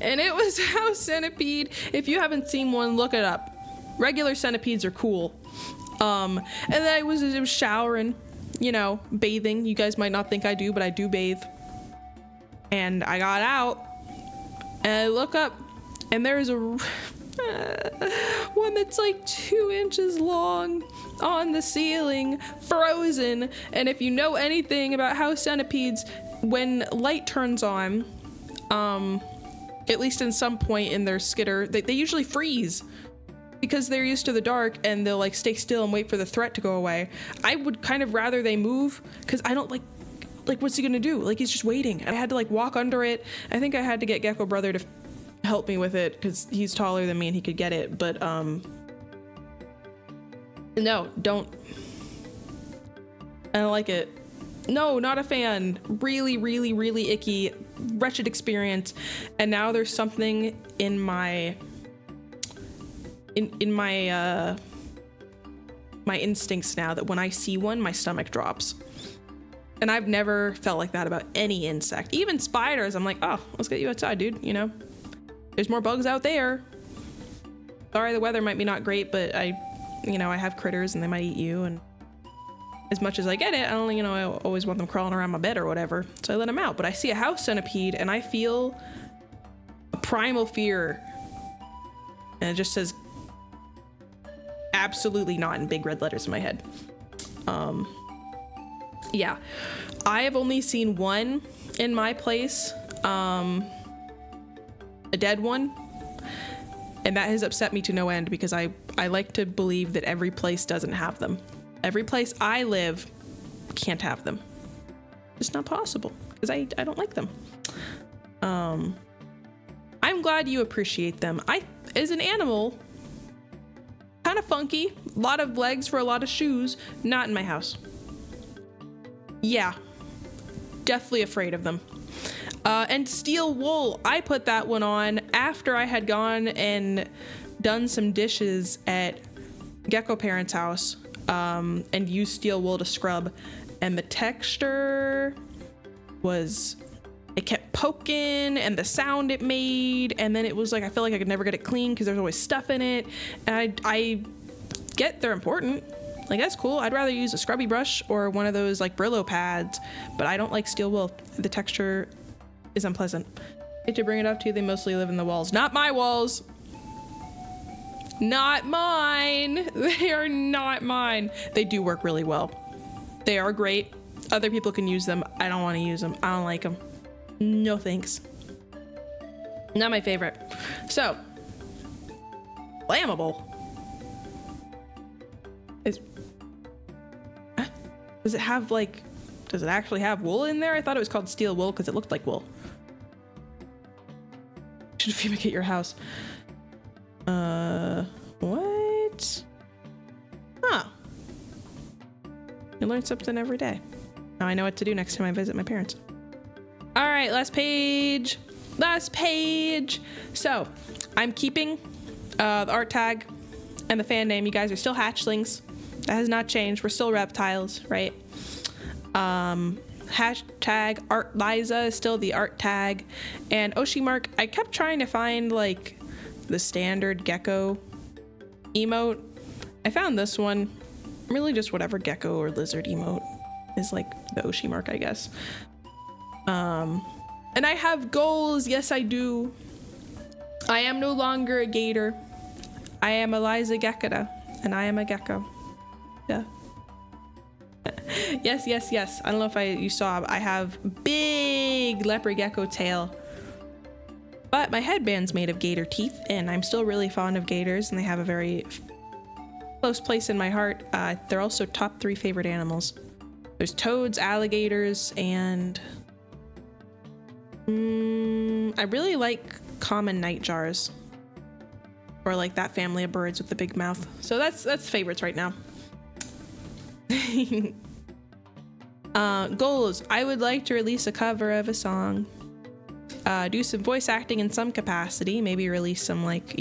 and it was a house centipede. If you haven't seen one, look it up. Regular centipedes are cool. And then I was showering, you know, bathing. You guys might not think I do, but I do bathe. And I got out, and I look up, and there's a one that's like 2 inches long on the ceiling, frozen. And if you know anything about house centipedes, when light turns on, at least in some point in their skitter, they usually freeze because they're used to the dark, and they'll like stay still and wait for the threat to go away. I would kind of rather they move, because I don't like what's he gonna do? Like, he's just waiting. I had to like walk under it. I think I had to get Gecko Brother to help me with it because he's taller than me and he could get it, but no, don't. I don't like it. No, not a fan. Really icky. wretched experience, and now there's something in my my instincts now that when I see one, my stomach drops. And I've never felt like that about any insect. Even spiders, I'm like, oh, let's get you outside, dude. You know, there's more bugs out there. Sorry, the weather might be not great, but I have critters and they might eat you. And as much as I get it, I don't, I always want them crawling around my bed or whatever. So I let them out. But I see a house centipede and I feel a primal fear. And it just says, absolutely not, in big red letters in my head. Yeah, I have only seen one in my place, a dead one, and that has upset me to no end because I like to believe that every place doesn't have them. Every place I live can't have them. It's not possible because I don't like them. I'm glad you appreciate them. As an animal, kind of funky, a lot of legs for a lot of shoes, not in my house. Yeah, definitely afraid of them. And steel wool, I put that one on after I had gone and done some dishes at Gecko Parents' house, and used steel wool to scrub, and the texture was, it kept poking, and the sound it made, and then it was like I feel like I could never get it clean because there's always stuff in it. And I get they're important. Like, that's cool. I'd rather use a scrubby brush or one of those like Brillo pads, but I don't like steel wool. The texture is unpleasant. I hate to bring it up to you, they mostly live in the walls. Not my walls. Not mine. They are not mine. They do work really well. They are great. Other people can use them. I don't want to use them. I don't like them. No thanks. Not my favorite. So, flammable. Does it actually have wool in there? I thought it was called steel wool because it looked like wool. Should fumigate your house. What? Huh. You learn something every day. Now I know what to do next time I visit my parents. All right, last page. Last page. So, I'm keeping the art tag and the fan name. You guys are still hatchlings. That has not changed. We're still reptiles, right? Hashtag Aliza is still the art tag. And Oshimark, I kept trying to find like the standard gecko emote. I found this one. Really just whatever gecko or lizard emote is like the Oshimark, I guess. And I have goals. Yes, I do. I am no longer a gator. I am Aliza Gekkota, and I am a gecko. Yeah. yes. I don't know if you saw, I have big leopard gecko tail. But my headband's made of gator teeth, and I'm still really fond of gators, and they have a very close place in my heart. They're also top 3 favorite animals. There's toads, alligators, and I really like common nightjars, or like that family of birds with the big mouth. So that's favorites right now. Goals. I would like to release a cover of a song, do some voice acting in some capacity, maybe release some, like,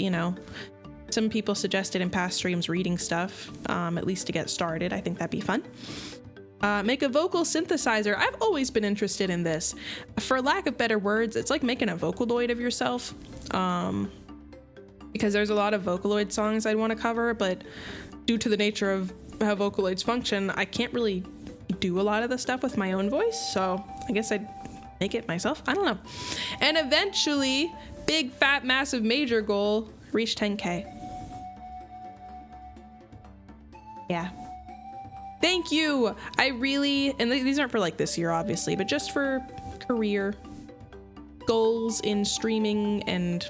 some people suggested in past streams reading stuff, at least to get started. I think that'd be fun. Make a vocal synthesizer. I've always been interested in this. For lack of better words, it's like making a Vocaloid of yourself, because there's a lot of Vocaloid songs I'd want to cover, but due to the nature of how Vocaloids function, I can't really do a lot of the stuff with my own voice, so I guess I'd make it myself. I don't know. And eventually, big fat massive major goal, reach 10K. Yeah. Thank you. I really, and these aren't for like this year obviously, but just for career goals in streaming and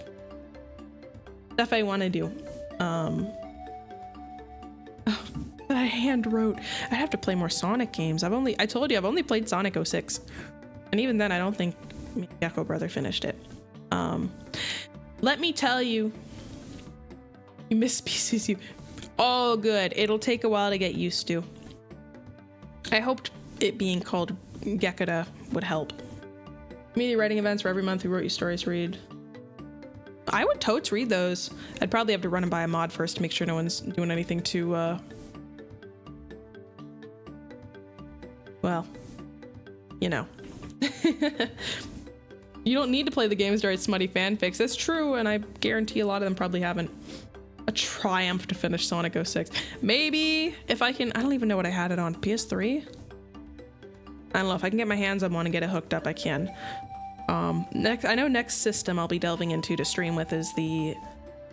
stuff I want to do. I hand wrote. I have to play more Sonic games. I told you I've only played Sonic 06, and even then I don't think me and Gecko Brother finished it. Let me tell you, you miss species. All good. It'll take a while to get used to. I hoped it being called Gekkota would help. Community writing events for every month. Who wrote you stories to read? I would totes read those. I'd probably have to run them by a mod first to make sure no one's doing anything to, well, you know. You don't need to play the games to write smutty fanfics. That's true, and I guarantee a lot of them probably haven't. A triumph to finish Sonic 06. Maybe if I can, I don't even know what I had it on. PS3? I don't know, if I can get my hands on one and get it hooked up, I can. Next system I'll be delving into to stream with is the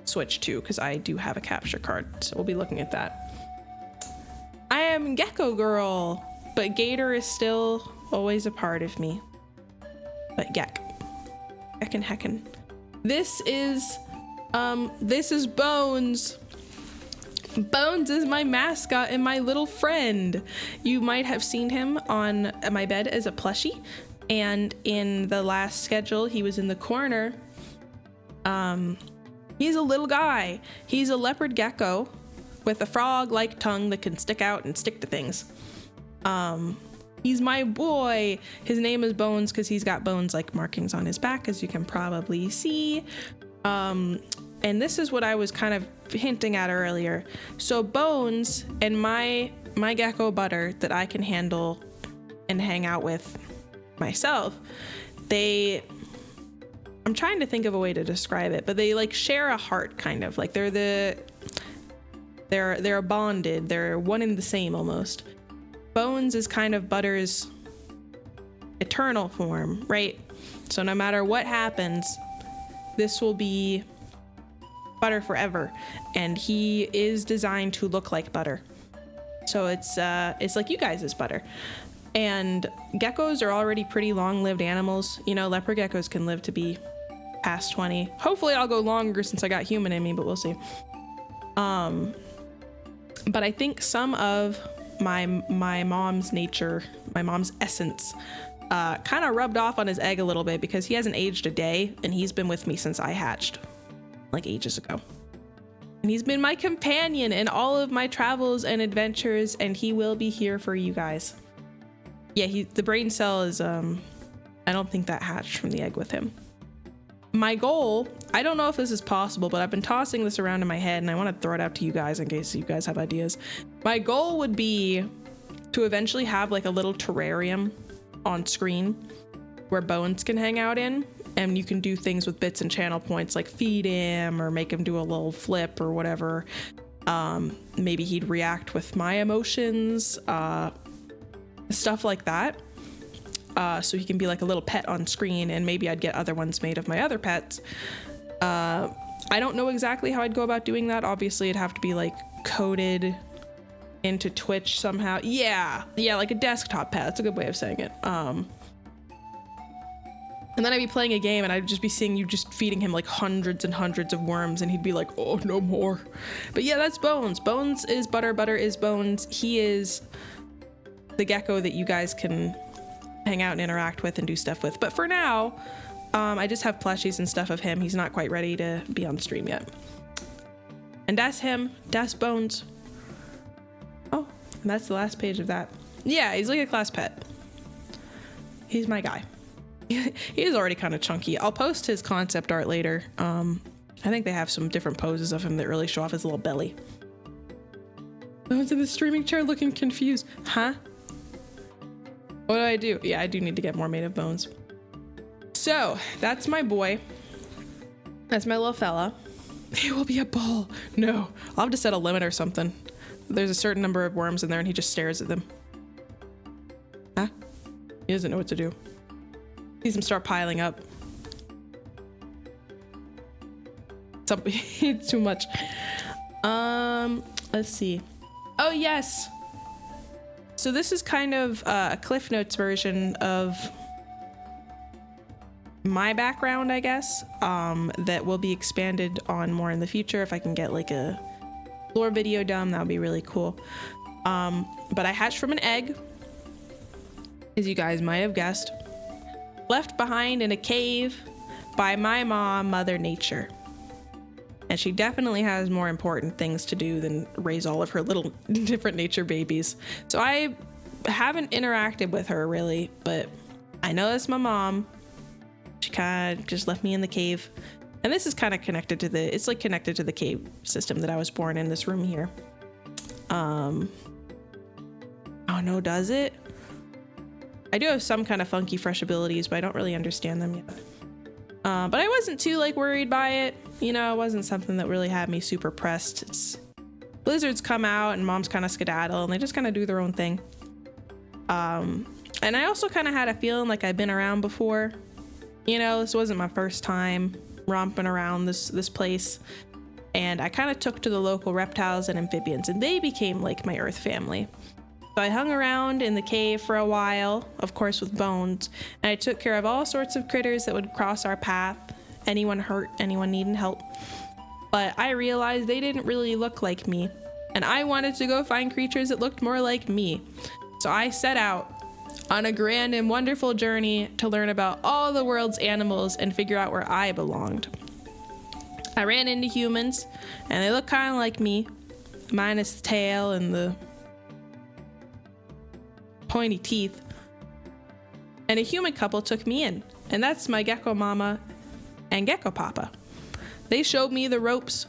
Switch 2, because I do have a capture card, so we'll be looking at that. I am Gecko Girl, but Gator is still always a part of me. But Heckin'. This is Bones. Bones is my mascot and my little friend. You might have seen him on my bed as a plushie, and in the last schedule he was in the corner. He's a little guy. He's a leopard gecko with a frog-like tongue that can stick out and stick to things. He's my boy. His name is Bones because he's got bones like markings on his back, as you can probably see. And this is what I was kind of hinting at earlier. So Bones and my gecko Butter that I can handle and hang out with myself, I'm trying to think of a way to describe it, but they like share a heart, kind of like they're bonded. They're one and the same almost. Bones is kind of Butter's eternal form, right? So no matter what happens, this will be Butter forever, and he is designed to look like Butter. So it's like you guys is Butter. And geckos are already pretty long-lived animals. You know, leopard geckos can live to be past 20. Hopefully I'll go longer since I got human in me, but we'll see. But I think some of my mom's nature, my mom's essence, kind of rubbed off on his egg a little bit, because he hasn't aged a day, and he's been with me since I hatched, like ages ago. And he's been my companion in all of my travels and adventures, and he will be here for you guys. Yeah, the brain cell is, I don't think that hatched from the egg with him. My goal, I don't know if this is possible, but I've been tossing this around in my head, and I want to throw it out to you guys in case you guys have ideas. My goal would be to eventually have like a little terrarium on screen where Bones can hang out in, and you can do things with bits and channel points, like feed him or make him do a little flip or whatever. Maybe he'd react with my emotions, stuff like that. So he can be like a little pet on screen, and maybe I'd get other ones made of my other pets. I don't know exactly how I'd go about doing that. Obviously, it'd have to be like coded into Twitch somehow. Yeah, like a desktop pet. That's a good way of saying it. And then I'd be playing a game, and I'd just be seeing you just feeding him like hundreds and hundreds of worms, and he'd be like, oh, no more. But yeah, that's Bones. Bones is Butter. Butter is Bones. He is the gecko that you guys can hang out and interact with and do stuff with. But for now, I just have plushies and stuff of him. He's not quite ready to be on stream yet. And that's him. That's Bones. Oh, and that's the last page of that. Yeah, he's like a class pet. He's my guy. He is already kind of chunky. I'll post his concept art later. I think they have some different poses of him that really show off his little belly. Bones in the streaming chair looking confused. Huh? What do I do? Yeah, I do need to get more made of Bones. So that's my boy. That's my little fella. He will be a ball. No, I'll have to set a limit or something. There's a certain number of worms in there, and he just stares at them. Huh? He doesn't know what to do. Sees them start piling up. It's too much. Let's see. Oh yes. So this is kind of a Cliff Notes version of my background, I guess, that will be expanded on more in the future. If I can get like a lore video done, that would be really cool. But I hatched from an egg, as you guys might have guessed, left behind in a cave by my mom, Mother Nature. And she definitely has more important things to do than raise all of her little different nature babies. So I haven't interacted with her really, but I know that's my mom. She kind of just left me in the cave. And this is kind of connected to it's like connected to the cave system that I was born in, this room here. Oh no, does it? I do have some kind of funky fresh abilities, but I don't really understand them yet. But I wasn't too like worried by it. You know, it wasn't something that really had me super pressed. It's blizzards come out and moms kind of skedaddle and they just kind of do their own thing. And I also kind of had a feeling like I'd been around before. You know, this wasn't my first time romping around this place. And I kind of took to the local reptiles and amphibians, and they became like my earth family. So I hung around in the cave for a while, of course with Bones, and I took care of all sorts of critters that would cross our path, anyone hurt, anyone needing help. But I realized they didn't really look like me, and I wanted to go find creatures that looked more like me. So I set out on a grand and wonderful journey to learn about all the world's animals and figure out where I belonged. I ran into humans, and they look kind of like me, minus the tail and the pointy teeth. And a human couple took me in, and that's my gecko mama and gecko papa. They showed me the ropes.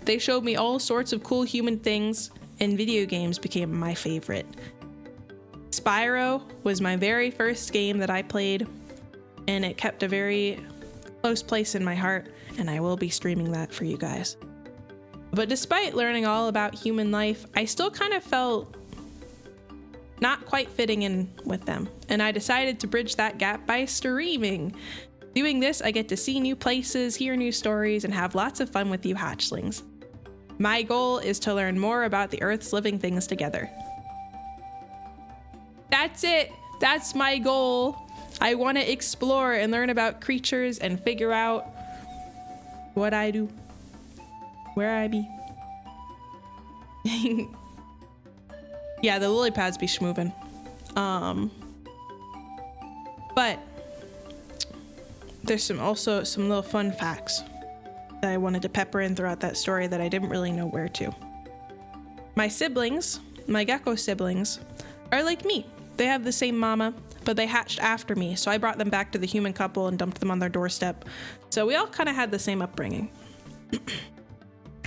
They showed me all sorts of cool human things, and video games became my favorite. Spyro was my very first game that I played, and it kept a very close place in my heart, and I will be streaming that for you guys. But despite learning all about human life, I still kind of felt not quite fitting in with them, and I decided to bridge that gap by streaming. Doing this, I get to see new places, hear new stories, and have lots of fun with you hatchlings. My goal is to learn more about the Earth's living things together. That's it. That's my goal. I want to explore and learn about creatures and figure out what I do, where I be. Yeah, the lily pads be schmoovin'. But there's also some little fun facts that I wanted to pepper in throughout that story that I didn't really know where to. My siblings, my gecko siblings, are like me. They have the same mama, but they hatched after me, so I brought them back to the human couple and dumped them on their doorstep. So we all kind of had the same upbringing.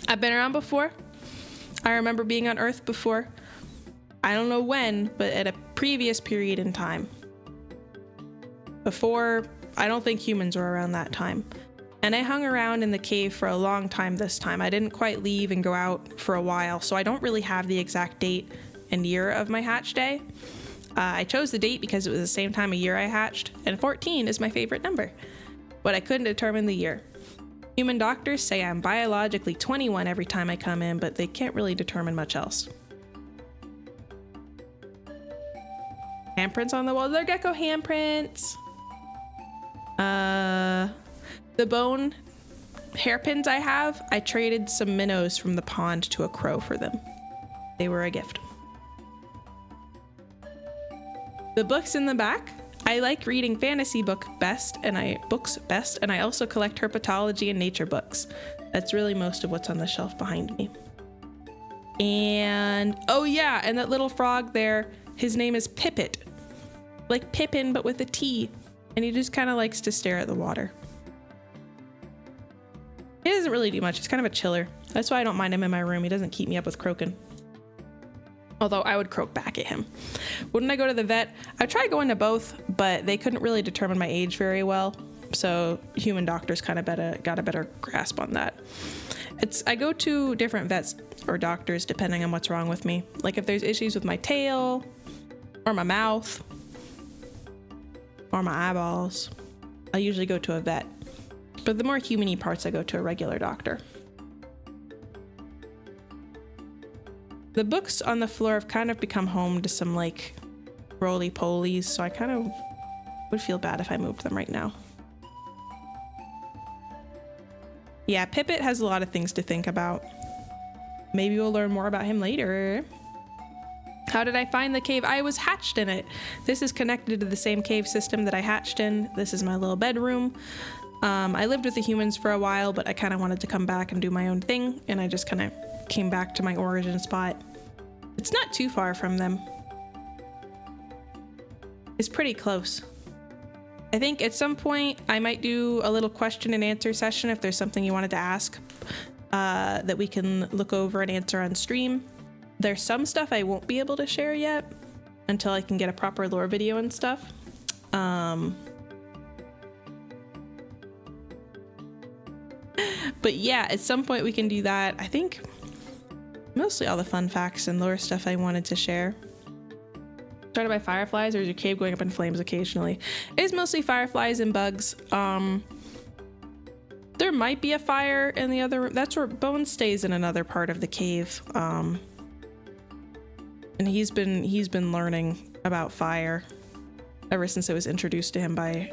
I've been around before. I remember being on Earth before. I don't know when, but at a previous period in time. Before, I don't think humans were around that time. And I hung around in the cave for a long time this time. I didn't quite leave and go out for a while, so I don't really have the exact date and year of my hatch day. I chose the date because it was the same time of year I hatched, and 14 is my favorite number. But I couldn't determine the year. Human doctors say I'm biologically 21 every time I come in, but they can't really determine much else. Handprints on the walls. They're gecko handprints. The bone hairpins I have, I traded some minnows from the pond to a crow for them. They were a gift. The books in the back, I like reading fantasy books best, and I also collect herpetology and nature books. That's really most of what's on the shelf behind me. And oh yeah, and that little frog there, his name is Pippet. Like Pippin, but with a T. And he just kind of likes to stare at the water. He doesn't really do much. He's kind of a chiller. That's why I don't mind him in my room. He doesn't keep me up with croaking. Although I would croak back at him. Wouldn't I go to the vet? I tried going to both, but they couldn't really determine my age very well. So human doctors kind of got a better grasp on that. I go to different vets or doctors depending on what's wrong with me. Like if there's issues with my tail or my mouth or my eyeballs, I usually go to a vet. But the more human-y parts, I go to a regular doctor. The books on the floor have kind of become home to some like roly-polies, so I kind of would feel bad if I moved them right now. Yeah, Pippet has a lot of things to think about. Maybe we'll learn more about him later. How did I find the cave? I was hatched in it. This is connected to the same cave system that I hatched in. This is my little bedroom. I lived with the humans for a while, but I kind of wanted to come back and do my own thing, and I just kind of came back to my origin spot. It's not too far from them. It's pretty close. I think at some point I might do a little question and answer session if there's something you wanted to ask that we can look over and answer on stream. There's some stuff I won't be able to share yet until I can get a proper lore video and stuff. But yeah, at some point we can do that. I think mostly all the fun facts and lore stuff I wanted to share. Started by fireflies, or is your cave going up in flames occasionally? It is mostly fireflies and bugs. There might be a fire in the other room. That's where Bones stays, in another part of the cave. And he's been learning about fire ever since it was introduced to him by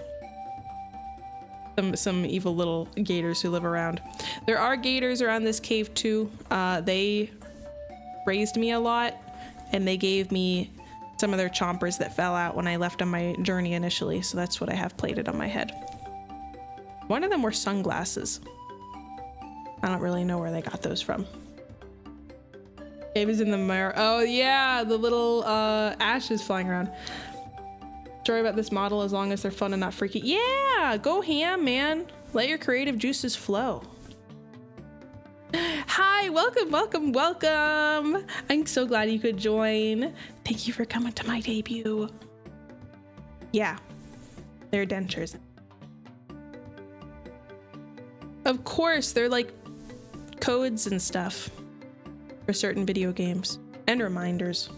some evil little gators who live around. There are gators around this cave too. They raised me a lot, and they gave me some of their chompers that fell out when I left on my journey initially, so that's what I have plated on my head. One of them were sunglasses. I don't really know where they got those from. Cave is in the mirror. Oh yeah, the little ashes flying around. Story about this model, as long as they're fun and not freaky. Yeah, go ham, man. Let your creative juices flow. Hi, welcome. I'm so glad you could join. Thank you for coming to my debut. Yeah, they're dentures. Of course, they're like codes and stuff for certain video games and reminders.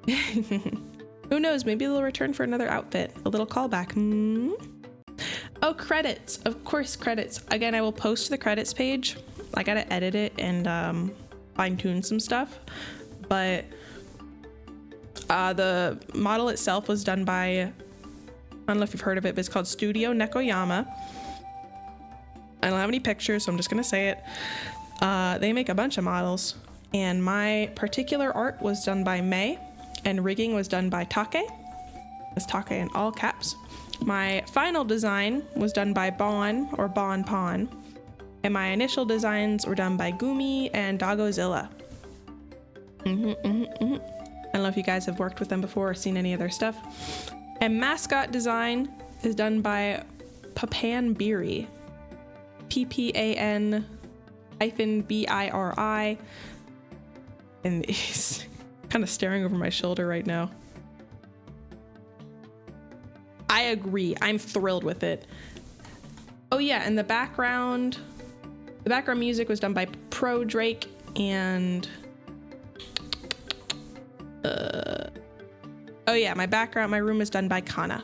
Who knows, maybe they'll return for another outfit. A little callback. Oh, credits. Of course, credits. Again, I will post the credits page. I gotta edit it and fine-tune some stuff. But the model itself was done by, I don't know if you've heard of it, but it's called Studio Nekoyama. I don't have any pictures, so I'm just gonna say it. They make a bunch of models, and my particular art was done by May, and rigging was done by Take. It's Take in all caps. My final design was done by Bon, or Bon Pon, and my initial designs were done by Gumi and Doggozilla. I don't know if you guys have worked with them before or seen any of their stuff. And mascot design is done by Papan Biri. PPAN-BIRI. And he's kind of staring over my shoulder right now. I agree. I'm thrilled with it. Oh yeah, and the background music was done by Pro Drake and oh yeah, my room was done by Kana.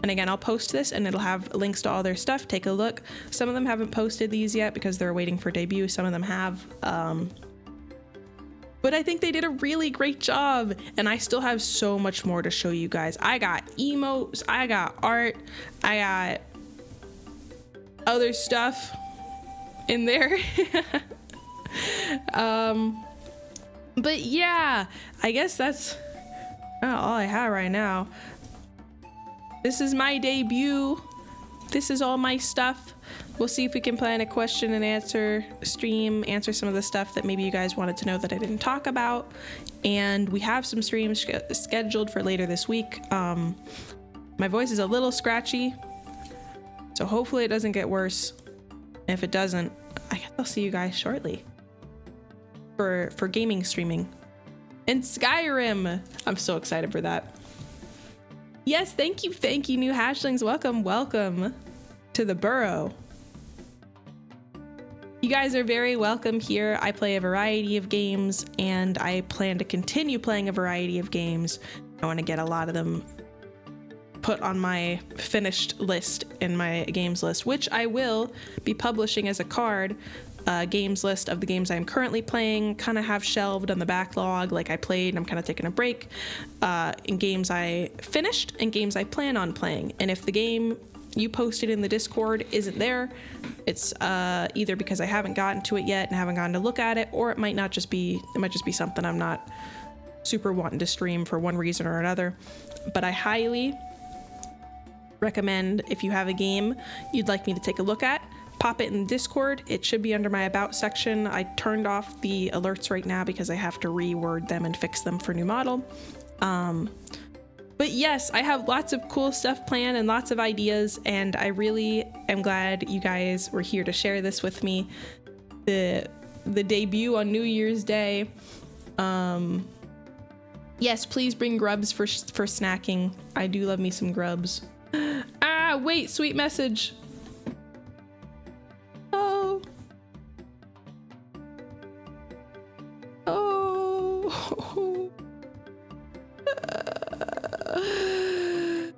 And again, I'll post this and it'll have links to all their stuff. Take a look. Some of them haven't posted these yet because they're waiting for debut. Some of them have. But I think they did a really great job, and I still have so much more to show you guys. I got emotes, I got art, I got other stuff in there. But yeah, I guess that's all I have right now. This is my debut. This is all my stuff. We'll see if we can plan a question and answer stream, answer some of the stuff that maybe you guys wanted to know that I didn't talk about. And we have some streams scheduled for later this week. My voice is a little scratchy, so hopefully it doesn't get worse. And if it doesn't, I guess I'll see you guys shortly for gaming streaming. And Skyrim, I'm so excited for that. Yes, thank you, new hashlings. Welcome to the burrow. You guys are very welcome here. I play a variety of games, and I plan to continue playing a variety of games. I want to get a lot of them put on my finished list in my games list, which I will be publishing as a card. Games list of the games I'm currently playing, kind of have shelved on the backlog, like I played and I'm kind of taking a break, in games I finished and games I plan on playing. And if the game you posted in the Discord isn't there, it's either because I haven't gotten to it yet and haven't gotten to look at it, or it might just be something I'm not super wanting to stream for one reason or another. But I highly recommend, if you have a game you'd like me to take a look at, pop it in Discord. It should be under my about section. I turned off the alerts right now because I have to reword them and fix them for new model. But But yes, I have lots of cool stuff planned and lots of ideas, and I really am glad you guys were here to share this with me. The debut on New Year's Day. Yes, please bring grubs for snacking. I do love me some grubs. Ah, wait, sweet message. Oh. Oh.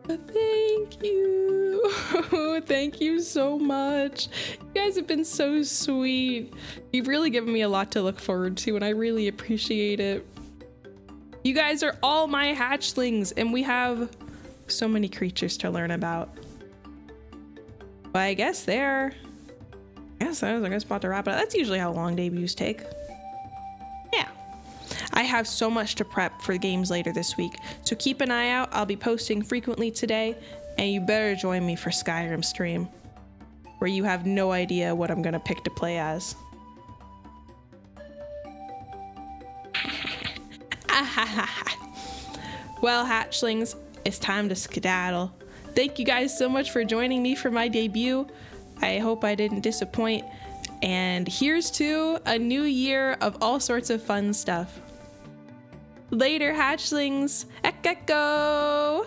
Thank you. Thank you so much. You guys have been so sweet. You've really given me a lot to look forward to, and I really appreciate it. You guys are all my hatchlings, and we have so many creatures to learn about. But I guess that was a good spot to wrap it up. That's usually how long debuts take. Yeah. I have so much to prep for games later this week, so keep an eye out. I'll be posting frequently today, and you better join me for Skyrim stream, where you have no idea what I'm gonna pick to play as. Well, hatchlings, it's time to skedaddle. Thank you guys so much for joining me for my debut. I hope I didn't disappoint. And here's to a new year of all sorts of fun stuff. Later, hatchlings. Ek Gekko!